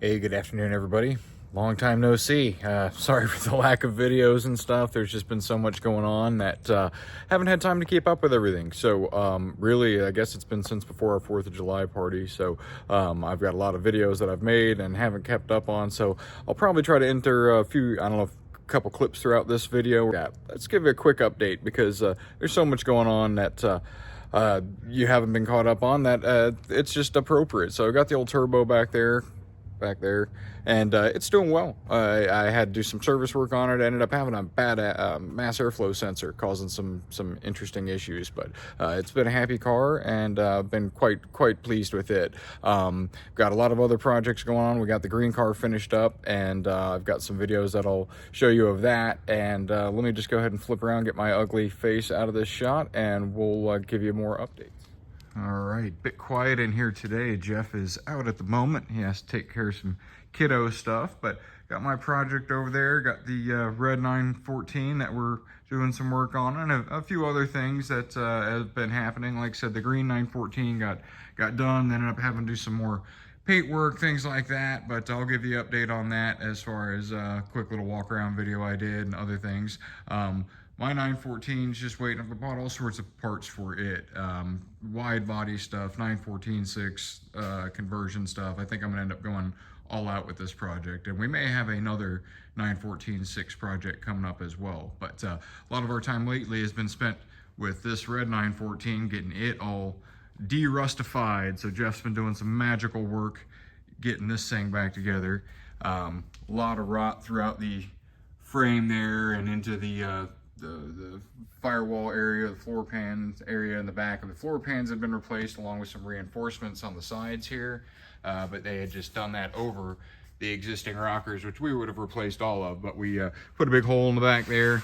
Hey, good afternoon, everybody. Long time no see. Sorry for the lack of videos and stuff. There's just been so much going on that haven't had time to keep up with everything. So really, I guess it's been since before our 4th of July party. So I've got a lot of videos that I've made and haven't kept up on. So I'll probably try to enter a few, I don't know, a couple clips throughout this video. Yeah, let's give you a quick update because there's so much going on that you haven't been caught up on that it's just appropriate. So I got the old turbo back there, and it's doing well. I had to do some service work on it. I ended up having a bad mass airflow sensor causing some interesting issues, but it's been a happy car, and been quite pleased with it. Got a lot of other projects going on. We got the green car finished up, and I've got some videos that I'll show you of that. And let me just go ahead and flip around, get my ugly face out of this shot, and we'll give you more updates. All right, bit quiet in here today. Jeff is out at the moment. He has to take care of some kiddo stuff, but got my project over there. Got the red 914 that we're doing some work on, and a few other things that have been happening. Like I said, the green 914 got done. Ended up having to do some more paint work, things like that, but I'll give you an update on that as far as a quick little walk around video I did and other things. My 914 is just waiting. I've bought all sorts of parts for it. Wide body stuff, 914.6 conversion stuff. I think I'm gonna end up going all out with this project, and we may have another 914.6 project coming up as well. But a lot of our time lately has been spent with this red 914, getting it all de-rustified. So Jeff's been doing some magical work getting this thing back together. A lot of rot throughout the frame there and into the firewall area, the floor pans area in the back of the floor pans have been replaced, along with some reinforcements on the sides here. But they had just done that over the existing rockers, which we would have replaced all of. But we put a big hole in the back there,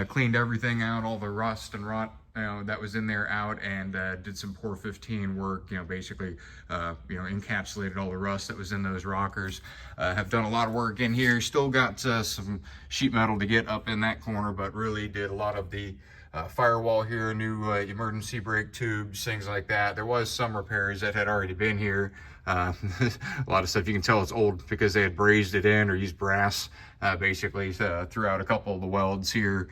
cleaned everything out, all the rust and rot that was in there out, and did some Por 15 work, basically encapsulated all the rust that was in those rockers. Have done a lot of work in here. Still got some sheet metal to get up in that corner, but really did a lot of the firewall here, new emergency brake tubes, things like that. There was some repairs that had already been here. A lot of stuff you can tell it's old because they had brazed it in or used brass basically throughout a couple of the welds here.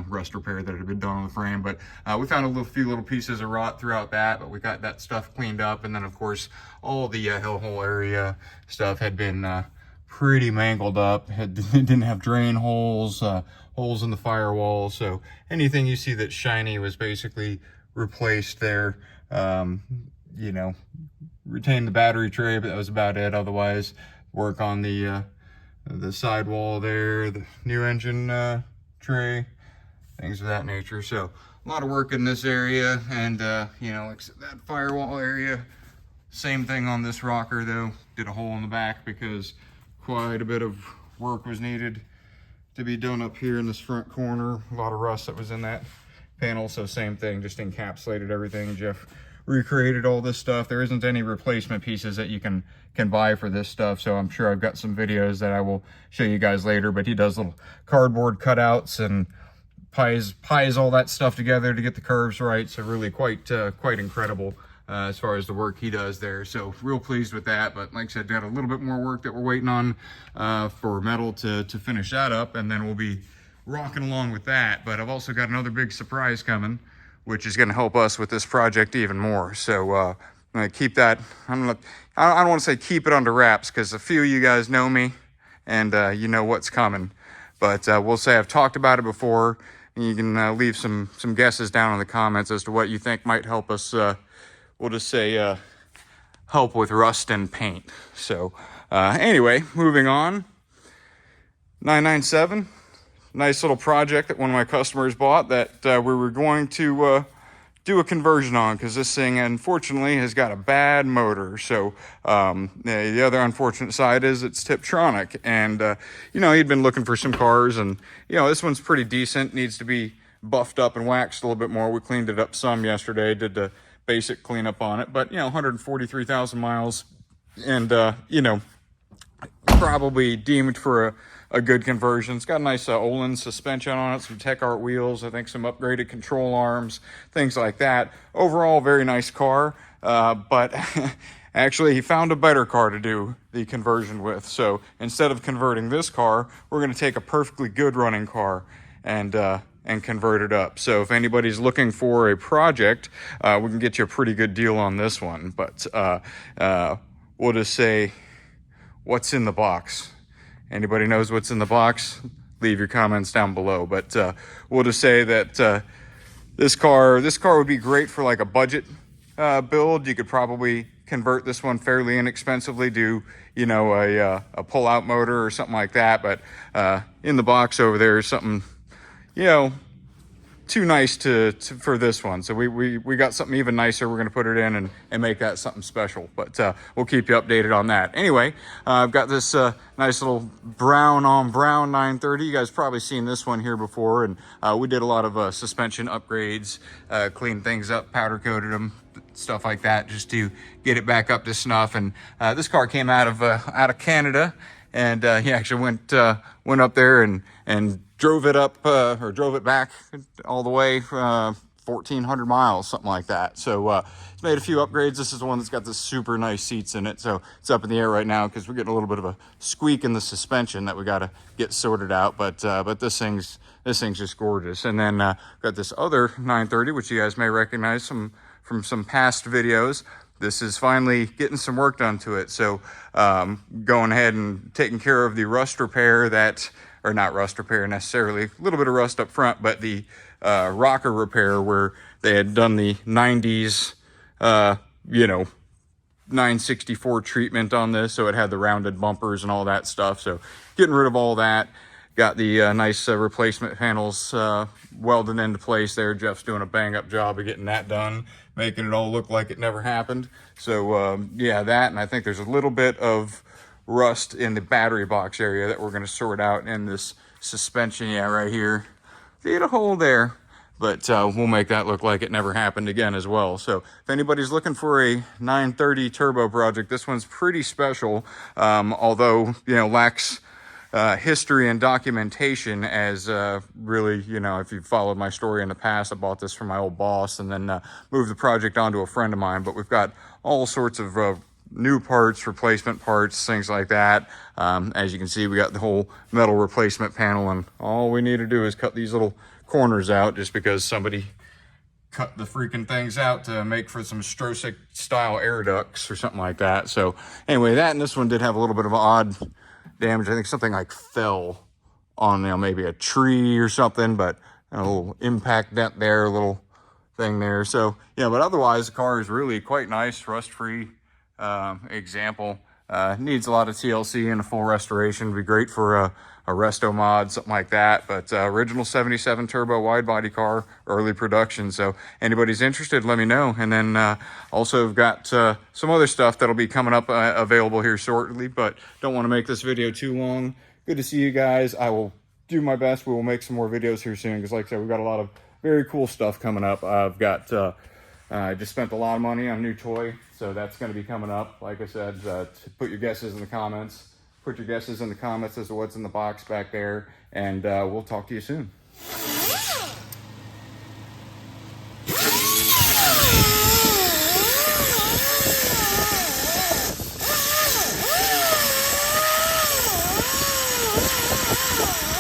Rust repair that had been done on the frame, but we found a few little pieces of rot throughout that, but we got that stuff cleaned up. And then of course all the hellhole area stuff had been pretty mangled up. Didn't have drain holes, holes in the firewall, so anything you see that's shiny was basically replaced there. Retained the battery tray, but that was about it. Otherwise, work on the sidewall there, the new engine tray, things of that nature. So a lot of work in this area, and like that firewall area, same thing on this rocker though. Did a hole in the back because quite a bit of work was needed to be done up here in this front corner. A lot of rust that was in that panel, so same thing, just encapsulated everything. Jeff recreated all this stuff. There isn't any replacement pieces that you can buy for this stuff, so I'm sure I've got some videos that I will show you guys later. But he does little cardboard cutouts and pies all that stuff together to get the curves right. So really quite incredible as far as the work he does there. So real pleased with that. But like I said, got a little bit more work that we're waiting on for metal to finish that up, and then we'll be rocking along with that. But I've also got another big surprise coming, which is going to help us with this project even more. So I'm going to keep that. I don't want to say keep it under wraps, because a few of you guys know me and you know what's coming. But we'll say I've talked about it before, and you can leave some guesses down in the comments as to what you think might help us. We'll just say help with rust and paint. So anyway, moving on. 997. Nice little project that one of my customers bought that we were going to do a conversion on, because this thing unfortunately has got a bad motor. So the other unfortunate side is it's Tiptronic, and he'd been looking for some cars, and this one's pretty decent, needs to be buffed up and waxed a little bit more. We cleaned it up some yesterday, did the basic cleanup on it, but 143,000 miles, and probably deemed for a good conversion. It's got a nice Olin suspension on it, some Tech Art wheels, I think some upgraded control arms, things like that. Overall, very nice car, but Actually, he found a better car to do the conversion with. So instead of converting this car, we're going to take a perfectly good running car and convert it up. So if anybody's looking for a project, we can get you a pretty good deal on this one. But we'll just say, what's in the box? Anybody knows what's in the box? Leave your comments down below. But we'll just say that this car would be great for like a budget build. You could probably convert this one fairly inexpensively, do, you know, a pull-out motor or something like that. But in the box over there is something, you know, too nice for this one. So we got something even nicer. We're going to put it in and make that something special. But we'll keep you updated on that. Anyway, I've got this nice little brown on brown 930. You guys probably seen this one here before. And we did a lot of suspension upgrades, cleaned things up, powder coated them, stuff like that, just to get it back up to snuff. And this car came out of Canada, and he actually went up there and drove it up or drove it back all the way 1,400 miles, something like that. So it's made a few upgrades. This is the one that's got the super nice seats in it. So it's up in the air right now because we're getting a little bit of a squeak in the suspension that we got to get sorted out. But this thing's just gorgeous. And then got this other 930, which you guys may recognize from some past videos. This is finally getting some work done to it. So going ahead and taking care of the rust repair that, or not rust repair necessarily, a little bit of rust up front, but the rocker repair where they had done the 90s, you know, 964 treatment on this. So it had the rounded bumpers and all that stuff. So getting rid of all that. Got the nice replacement panels welded into place there. Jeff's doing a bang up job of getting that done, making it all look like it never happened. So yeah, that, and I think there's a little bit of rust in the battery box area that we're going to sort out in this suspension. Yeah, right here. See a hole there. But we'll make that look like it never happened again as well. So if anybody's looking for a 930 turbo project, this one's pretty special, although, you know, lacks history and documentation as really, you know, if you've followed my story in the past, I bought this from my old boss and then moved the project onto a friend of mine. But we've got all sorts of new parts, replacement parts, things like that. As you can see, we got the whole metal replacement panel, and all we need to do is cut these little corners out just because somebody cut the freaking things out to make for some Strosek style air ducts or something like that. So anyway, that and this one did have a little bit of odd damage. I think something like fell on, you know, maybe a tree or something, but a little impact dent there, a little thing there. So yeah, but otherwise the car is really quite nice, rust-free example. Needs a lot of TLC and a full restoration. Would be great for a resto mod, something like that. But original 77 turbo wide body car, early production. So anybody's interested, let me know. And then also have got some other stuff that'll be coming up available here shortly, but don't want to make this video too long. Good to see you guys. I will do my best. We will make some more videos here soon because, like I said, we've got a lot of very cool stuff coming up. I've got I just spent a lot of money on a new toy, so that's going to be coming up. Like I said, put your guesses in the comments. Put your guesses in the comments as to what's in the box back there, and we'll talk to you soon. Oh,